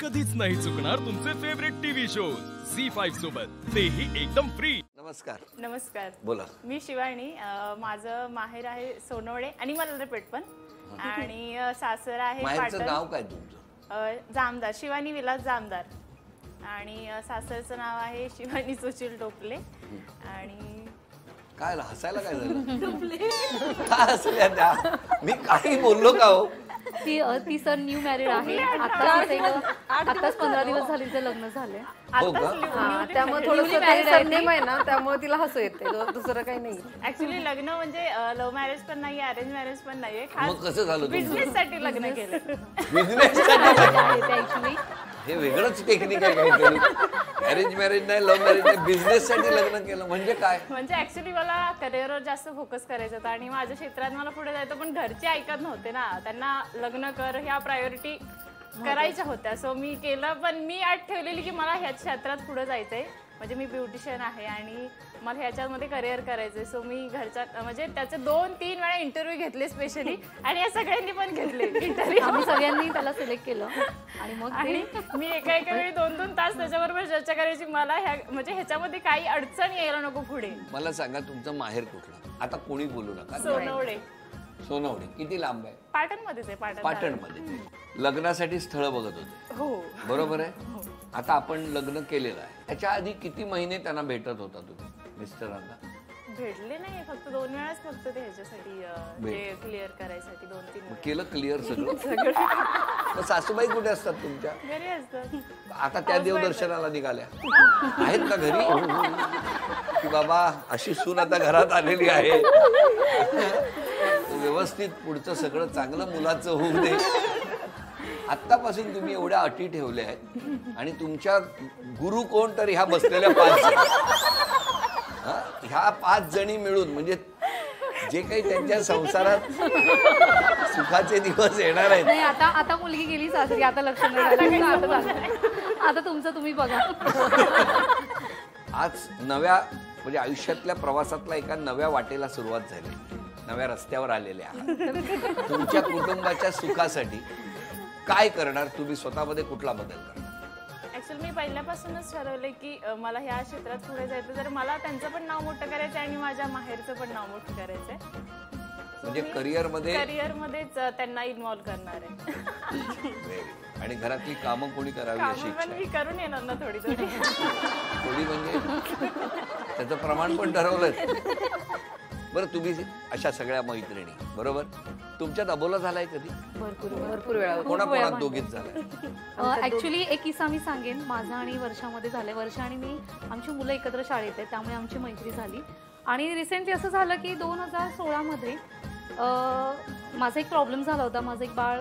कधीच नाही चुकणार तुमचे फेवरेट टीव्ही शो झी5 सोबत, तेही एकदम फ्री। नमस्कार. नमस्कार. बोला. मी शिवानी. माझं माहेर आहे सोनवडे आणि मलरपेट पण, आणि सासर आहे माहेरचं नाव काय तुमचं? जामदार, शिवानी विलास जामदार. आणि सासरचं नाव आहे शिवानी सुशील टोपले. आणि काय हसायला काय झालं? काय हसल्या त्या? मी काही बोललो का हो? ती सर न्यू मॅरिड आहे. आताच 15 दिवस झाले तिचे लग्न झाले. हो का? त्यामुळे थोडंसं सरनेम आहे ना, त्यामुळे तिला हसू येते, दुसरं काही नाही. ऍक्च्युली लग्न म्हणजे लव्ह मॅरेज पण नाही, अरेंज मॅरेज पण नाहीये. मग कसं झालं? बिझनेस साठी लग्न केलं. बिझनेस ऍक्च्युली हे वेगळंच टेक्निक आहे काहीतरी. अरेंज मॅरेज नाही, लव्ह मॅरेज नाही, बिझनेस साठी लग्न केलं म्हणजे काय? म्हणजे ऍक्च्युली मला करिअरवर जास्त फोकस करायचं होतं आणि माझ्या क्षेत्रात मला पुढे जायचं, पण घरचे ऐकत नव्हते ना. त्यांना लग्न कर ह्या प्रायोरिटी करायच्या होत्या. सो मी केलं, पण मी आठ ठेवलेली की मला ह्या क्षेत्रात पुढे जायचंय. म्हणजे मी ब्युटिशियन आहे आणि मला ह्याच्यामध्ये करिअर करायचंय. सो मी घरच्या म्हणजे त्याचे 2-3 वेळा इंटरव्ह्यू घेतले स्पेशली, आणि या सगळ्यांनी पण घेतले इंटरव्ह्यू. आम्ही सगळ्यांनी त्याला सिलेक्ट केलं आणि मग मी एका वेळी 2-2 तास त्याच्याबरोबर चर्चा करायची. मला म्हणजे ह्याच्यामध्ये काही अडचण यायला नको पुढे. मला सांगा, तुमचं माहेर कुठलं? आता कोणी बोलू नका. सोनवडे. सोनवडे किती लांब आहे? पाटणमध्येच आहे. पाटणमध्ये. लग्नासाठी स्थळ बघत होते? हो. बरोबर आहे. आता आपण लग्न केलेलं आहे, त्याच्या आधी किती महिने त्यांना भेटत होता तुम्ही मिस्टरांना? भेटले नाही, फक्त 2 वेळाच फक्त ते ह्याच्यासाठी क्लिअर करायसाठी 2-3 केलं क्लिअर सगळं. मग सासूबाई कुठे असतात तुमच्या? घरी असतात. आता त्या देवदर्शनाला निघाल्या आहेत का घरी? की बाबा अशी सून आता घरात आलेली आहे, व्यवस्थित पुढचं सगळं चांगलं मुलाचं होऊ दे. आत्तापासून तुम्ही एवढ्या अटी ठेवल्या आहेत, आणि तुमच्या गुरु कोण? तर ह्या बसलेल्या 5 जणी. ह्या 5 जणी मिळून म्हणजे जे काही त्यांच्या संसारात सुखाचे दिवस येणार आहेत. नाही, आता मुलगी गेली सासरी, आता लक्ष नाही. आता तुमचं तुम्ही बघा. आज नव्या म्हणजे आयुष्यातल्या प्रवासातला एका नव्या वाटेला सुरुवात झाली, नव्या रस्त्यावर आलेल्या आहात. तुमच्या कुटुंबाच्या सुखासाठी काय करणार तुम्ही? स्वतःमध्ये कुठला बदल करणार? ऍक्च्युअली मी पहिल्यापासूनच ठरवलंय की मला ह्या क्षेत्रात पुढे जायचं, तर मला त्यांचं पण नाव मोठं करायचंय आणि माझ्या माहेरचं पण नाव मोठं करायचंय. म्हणजे करिअरमध्येच त्यांना इन्व्हॉल्व करणार आहे. आणि घरातली कामं कोणी करावी अशी पण मी करून येणार ना थोडी थोडी. थोडी म्हणजे त्याचं प्रमाण पण ठरवलंय. बरं, तुम्ही अशा सगळ्या मैत्रिणी बरोबर, तुमच्यात अबोला झालाय कधी? भरपूर वेळा. कोणाकोणात दोघीच झालाय? ऍक्च्युली एक किस्सा मी सांगेन. माझा आणि वर्षामध्ये झालाय. वर्षा आणि मी, आमची मुलं एकत्र शाळेत आहेत, त्यामुळे आमची मैत्री झाली. आणि रिसेंटली असं झालं की 2016 मध्ये माझा एक प्रॉब्लेम झाला होता. माझं एक बाळ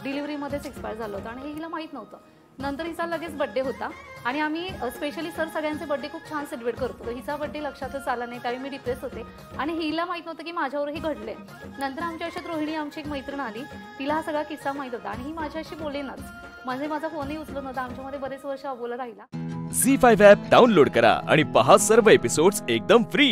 डिलिव्हरीमध्येच एक्सपायर झालं होतं आणि हिला माहीत नव्हतं. नंतर हिचा लगेच बड्डे होता आणि आम्ही स्पेशली सर सगळ्यांचे बड्डे खूप छान सेलिब्रेट करतो. हिचा बड्डे लक्षातच आला नाही, त्यावेळी मी डिप्रेस होते आणि हिला माहीत नव्हतं की माझ्यावरही घडले. नंतर आमच्या आयुष्यात रोहिणी आमची एक मैत्रीण आली, तिला हा सगळा किस्सा माहीत होता आणि ही माझ्याशी बोलेनाच. माझा फोनही उचलत नव्हता. आमच्यामध्ये बरेच वर्ष अबोला राहिला. झी5 ॲप डाउनलोड करा आणि पहा सर्व एपिसोड्स एकदम फ्री.